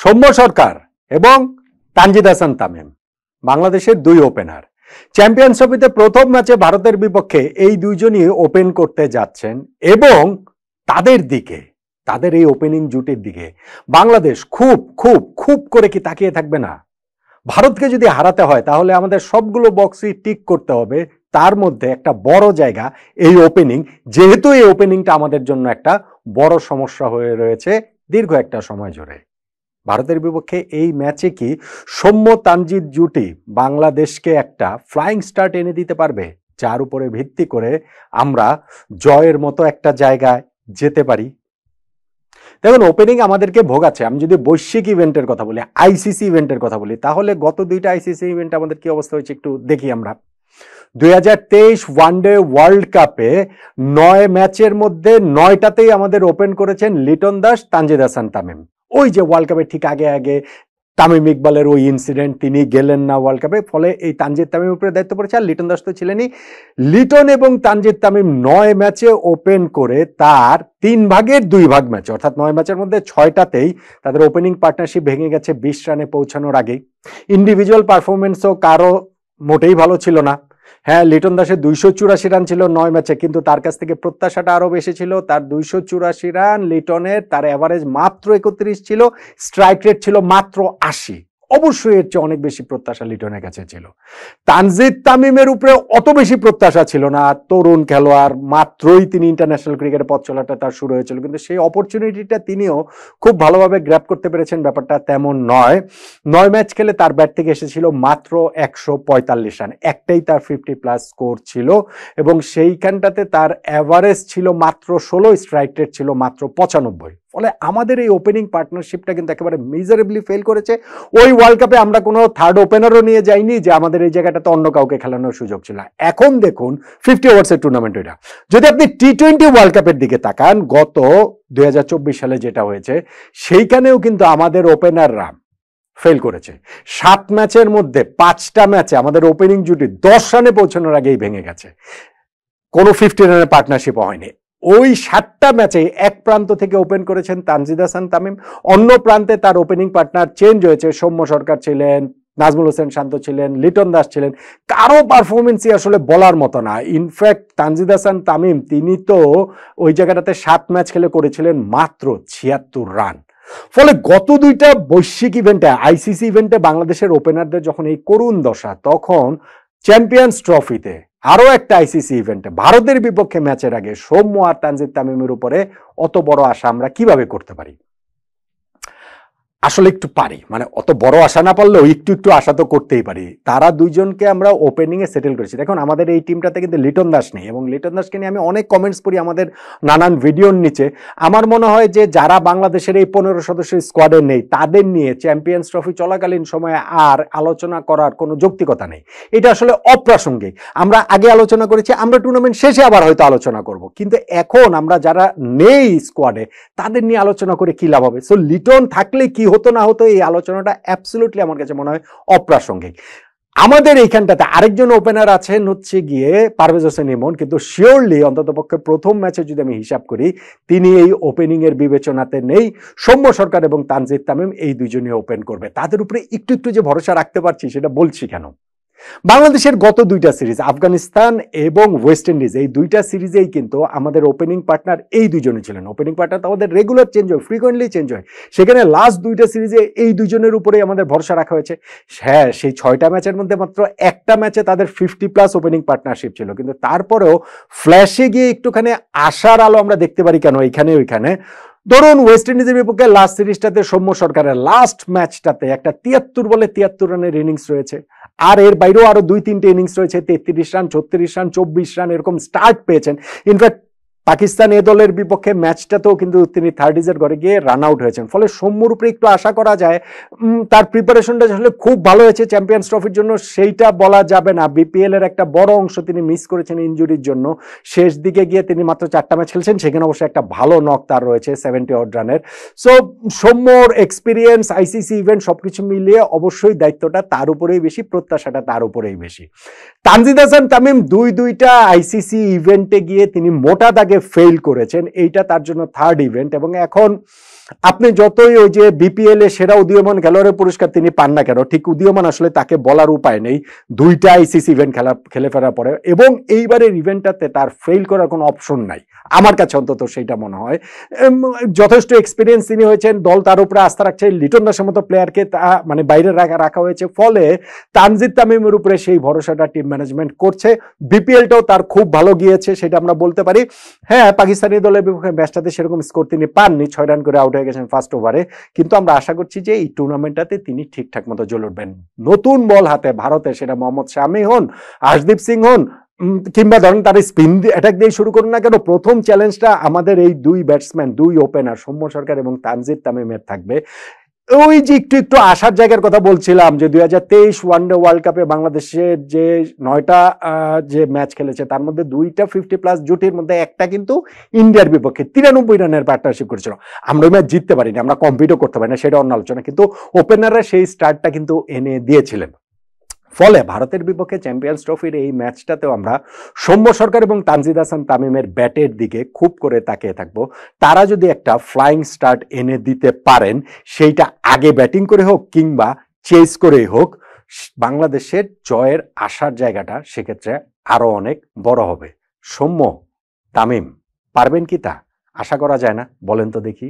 সৌম্য সরকার এবং তানজিদ হাসান তামিম বাংলাদেশের দুই ওপেনার চ্যাম্পিয়ন্স ট্রফিতে প্রথম ম্যাচে ভারতের বিপক্ষে এই দুইজনই ওপেন করতে যাচ্ছেন এবং তাদের এই ওপেনিং জুটির দিকে বাংলাদেশ খুব খুব খুব করে কি তাকিয়ে থাকবে না? ভারতকে যদি হারাতে হয় তাহলে আমাদের সবগুলো বক্সই টিক করতে হবে, তার মধ্যে একটা বড় জায়গা এই ওপেনিং, যেহেতু এই ওপেনিংটা আমাদের জন্য একটা বড় সমস্যা হয়ে রয়েছে দীর্ঘ একটা সময় জুড়ে। ভারতের বিপক্ষে এই ম্যাচে কি সৌম্য তানজিদ জুটি বাংলাদেশকে একটা ফ্লাইং স্টার্ট এনে দিতে পারবে, যার উপরে ভিত্তি করে আমরা জয়ের মতো একটা জায়গায় যেতে পারি? দেখুন, ওপেনিং আমাদেরকে ভোগাচ্ছে। আমি যদি বৈশ্বিক ইভেন্টের কথা বলি, আইসিসি ইভেন্টের কথা বলি, তাহলে গত দুইটা আইসিসি ইভেন্ট আমাদের কি অবস্থা হয়েছে একটু দেখি আমরা। 2023 ওয়ানডে ওয়ার্ল্ড কাপে 9 ম্যাচের মধ্যে 9টাতেই আমাদের ওপেন করেছেন লিটন দাস, তানজিদ হাসান তামিম। ওই যে ওয়ার্ল্ড কাপের ঠিক আগে আগে তামিম ইকবালের ওই ইনসিডেন্ট, তিনি গেলেন না ওয়ার্ল্ড কাপে, ফলে এই তানজিদ তামিমের উপরে দায়িত্ব পড়েছে, আর লিটন দাস তো ছিলেনই। লিটন এবং তানজিদ তামিম 9 ম্যাচে ওপেন করে তার 3 ভাগের 2 ভাগ ম্যাচ, অর্থাৎ 9 ম্যাচের মধ্যে 6টাতেই তাদের ওপেনিং পার্টনারশিপ ভেঙে গেছে 20 রানে পৌঁছানোর আগেই। ইন্ডিভিজুয়াল পারফরমেন্সও কারো মোটেই ভালো ছিল না। হ্যাঁ, লিটন দাসের 284 রান ছিল 9 ম্যাচে, কিন্তু তার কাছ থেকে প্রত্যাশাটা আরো বেশি ছিল। তার 284 রান লিটনের, তার এভারেজ মাত্র 31 ছিল, স্ট্রাইক রেট ছিল মাত্র 80। অবশ্যই এর চেয়ে অনেক বেশি প্রত্যাশা লিটনের কাছে ছিল। তানজিদ তামিমের উপরে অত বেশি প্রত্যাশা ছিল না, তরুণ খেলোয়াড়, মাত্রই তিনি ইন্টারন্যাশনাল ক্রিকেটে পথ চলাটা তার শুরু হয়েছিল, কিন্তু সেই অপরচুনিটিটা তিনিও খুব ভালোভাবে গ্র্যাব করতে পেরেছেন। ব্যাপারটা তেমন নয়। 9 ম্যাচ খেলে তার ব্যাট থেকে এসেছিল মাত্র 145 রান, একটাই তার 50+ স্কোর ছিল, এবং সেইখানটাতে তার এভারেজ ছিল মাত্র 16, স্ট্রাইক রেট ছিল মাত্র 95। ফলে আমাদের এই ওপেনিং পার্টনারশিপটা কিন্তু একেবারে মিজারেবলি ফেল করেছে। ওই ওয়ার্ল্ড কাপে আমরা কোনো থার্ড ওপেনারও নিয়ে যাইনি যে আমাদের এই জায়গাটাতে অন্য কাউকে খেলানোর সুযোগ ছিল। এখন দেখুন 50 ওভার্সের টুর্নামেন্ট এটা। যদি আপনি টি20 ওয়ার্ল্ড কাপের দিকে তাকান, গত 2024 সালে যেটা হয়েছে, সেইখানেও কিন্তু আমাদের ওপেনাররা ফেল করেছে। 7 ম্যাচের মধ্যে 5টা ম্যাচে আমাদের ওপেনিং জুটি 10 রানে পৌঁছানোর আগেই ভেঙে গেছে, কোনো 50 রানের পার্টনারশিপও হয়নি। ওই 7টা ম্যাচে এক প্রান্ত থেকে ওপেন করেছেন তানজিদ হাসান তামিম, অন্য প্রান্তে তার ওপেনিং পার্টনার চেঞ্জ হয়েছে। সৌম্য সরকার ছিলেন, নাজমুল হোসেন শান্ত ছিলেন, লিটন দাস ছিলেন। কারো পারফরমেন্সই আসলে বলার মতো না। ইনফ্যাক্ট তানজিদ হাসান তামিম তিনি তো ওই জায়গাটাতে 7 ম্যাচ খেলে করেছিলেন মাত্র 76 রান। ফলে গত দুইটা বৈশ্বিক ইভেন্টে, আইসিসি ইভেন্টে বাংলাদেশের ওপেনারদের যখন এই করুণ দশা, তখন চ্যাম্পিয়ন্স ট্রফিতে আরো একটা আইসিসি ইভেন্টে ভারতের বিপক্ষে ম্যাচের আগে সৌম্য আর তানজিদ তামিমের উপরে অত বড় আশা আমরা কিভাবে করতে পারি? আসলে একটু পারি, মানে অত বড় আশা না পারলেও একটু একটু আশা তো করতেই পারি। তারা দুইজনকে আমরা ওপেনিং এ সেটেল করেছি। দেখুন, আমাদের এই টিমটাতে কিন্তু লিটন দাস নেই, এবং লিটন দাসকে নিয়ে আমি অনেক কমেন্টস পড়ি আমাদের নানান ভিডিওর নিচে। আমার মনে হয় যে যারা বাংলাদেশের এই 15 সদস্যের স্কোয়াডে নেই, তাদের নিয়ে চ্যাম্পিয়ন্স ট্রফি চলাকালীন সময়ে আর আলোচনা করার কোনো যৌক্তিকতা নেই। এটা আসলে অপ্রাসঙ্গিক। আমরা আগে আলোচনা করেছি, আমরা টুর্নামেন্ট শেষে আবার হয়তো আলোচনা করব, কিন্তু এখন আমরা যারা নেই স্কোয়াডে তাদের নিয়ে আলোচনা করে কি লাভ হবে? সো লিটন থাকলে কি হতো না হতো, এই আলোচনাটা অ্যাবসলিউটলি আমার কাছে মনে হয় অপ্রাসঙ্গিক। আমাদের এইখানটাতে আরেকজন ওপেনার আছেন হচ্ছে গিয়ে পারভেজ হোসেন ইমন, কিন্তু শিওরলি অন্ততপক্ষে প্রথম ম্যাচে যদি আমি হিসাব করি, তিনি এই ওপেনিং এর বিবেচনাতে নেই। সৌম্য সরকার এবং তানজিদ তামিম এই দুজনে ওপেন করবে। তাদের উপরে একটু একটু যে ভরসা রাখতে পারছি সেটা বলছি কেন? বাংলাদেশের গত দুইটা সিরিজ, আফগানিস্তান এবং ওয়েস্ট ইন্ডিজ, এই দুইটা সিরিজেই কিন্তু আমাদের ওপেনিং পার্টনার এই দুজনই ছিলেন। ওপেনিং পার্টনার আমাদের রেগুলার চেঞ্জ হয়, ফ্রিকোয়েন্টলি চেঞ্জ হয়। সেখানে লাস্ট দুইটা সিরিজে এই দুজনের উপরেই আমাদের ভরসা রাখা হয়েছে। হ্যাঁ, সেই 6টা ম্যাচের মধ্যে মাত্র একটা ম্যাচে তাদের 50+ ওপেনিং পার্টনারশিপ ছিল, কিন্তু তারপরেও ফ্ল্যাশে গিয়ে একটুখানি আশার আলো আমরা দেখতে পারি কেন এইখানে ওইখানে। ধরুন, ওয়েস্ট ইন্ডিজের বিপক্ষে লাস্ট সিরিজটাতে সৌম্য সরকারের লাস্ট ম্যাচটাতে একটা 73 বলে 73 রানের ইনিংস রয়েছে, আর এর বাইরেও আরো 2-3টে ইনিংস রয়েছে, 33 রান, 36 রান, 24 রান, এরকম স্টার্ট পেয়েছেন। ইনফ্যাক্ট পাকিস্তান এ দলের বিপক্ষে ম্যাচটাতেও কিন্তু তিনি 30s ঘরে গিয়ে রান আউট হয়েছেন। ফলে সৌম্যর উপরে একটু আশা করা যায়। তার প্রিপারেশনটা আসলে খুব ভালো হয়েছে চ্যাম্পিয়ন্স ট্রফির জন্য, সেইটা বলা যাবে না। বিপিএল এর একটা বড় অংশ তিনি মিস করেছেন ইনজুরির জন্য। শেষ দিকে গিয়ে তিনি মাত্র 4টা ম্যাচ খেলছেন, সেখানে অবশ্যই একটা ভালো নক তার রয়েছে 70 odd রানের। সো সৌম্যর এক্সপিরিয়েন্স, আইসিসি ইভেন্ট সবকিছু মিলিয়ে অবশ্যই দায়িত্বটা তার উপরেই বেশি, প্রত্যাশাটা তার উপরেই বেশি। তানজিদ হাসান তামিম দুইটা আইসিসি ইভেন্টে গিয়ে তিনি মোটা দাগে ফেল করেছেন, এইটা তার জন্য থার্ড ইভেন্ট, এবং এখন আপনি যতই ওই যে বিপিএল এ সেরা উদীয়মান খেলোয়াড়ের পুরস্কার তিনি পান না কেন, ঠিক উদীয়মান আসলে তাকে বলার উপায় নেই। দুইটা আইসিসি ইভেন্ট খেলে ফেরার পরে, এবং এইবারের ইভেন্টটাতে তার ফেল করার কোনো অপশন নাই, আমার কাছে অন্তত সেইটা মনে হয়। যথেষ্ট এক্সপিরিয়েন্স তিনি হয়েছেন, দল তার উপরে আস্থা রাখছে, লিটন দাসের মতো প্লেয়ারকে মানে বাইরে রাখা হয়েছে, ফলে তানজিদ তামিমের উপরে সেই ভরসাটা টিম ম্যানেজমেন্ট করছে। বিপিএলটাও তার খুব ভালো গিয়েছে, সেটা আমরা বলতে পারি। হ্যাঁ, পাকিস্তানি দলের বিপক্ষে ম্যাচটাতে সেরকম স্কোর তিনি পাননি, 6 রান করে আউট হয়ে গেছেন ফার্স্ট ওভারে, কিন্তু আমরা আশা করছি যে এই টুর্নামেন্টটাতে তিনি ঠিকঠাক মতো জ্বলে উঠবেন। নতুন বল হাতে ভারতে, সেটা মোহাম্মদ শামি হন, আশদীপ সিং হন, কিংবা ধরেন তার স্পিন অ্যাটাক দিয়ে শুরু করুন না কেন, প্রথম চ্যালেঞ্জটা আমাদের এই দুই ব্যাটসম্যান, দুই ওপেনার সৌম্য সরকার এবং তানজিদ তামিমের থাকবে। ওই যে একটু আসার জায়গার কথা বলছিলাম, যে 2023 ওয়ানডে ওয়ার্ল্ড কাপে বাংলাদেশের যে 9টা যে ম্যাচ খেলেছে তার মধ্যে 2টা 50+ জুটির মধ্যে একটা কিন্তু ইন্ডিয়ার বিপক্ষে 93 রানের পার্টনারশিপ করেছিল। আমরা ওই ম্যাচ জিততে পারিনি, আমরা কম্পিটও করতে পারি না, সেটা অন্য আলোচনা, কিন্তু ওপেনাররা সেই স্টার্টটা কিন্তু এনে দিয়েছিলেন। ফলে ভারতের বিপক্ষে চ্যাম্পিয়ন্স ট্রফির এই ম্যাচটাতেও আমরা সৌম্য সরকার এবং তানজিদ হাসান তামিমের ব্যাটের দিকে খুব করে তাকিয়ে থাকবো। তারা যদি একটা ফ্লাইং স্টার্ট এনে দিতে পারেন, সেইটা আগে ব্যাটিং করে হোক কিংবা চেস করেই হোক, বাংলাদেশের জয়ের আসার জায়গাটা সেক্ষেত্রে আরো অনেক বড় হবে। সৌম্য, তামিম পারবেন কি তা আশা করা যায় না? বলেন তো দেখি।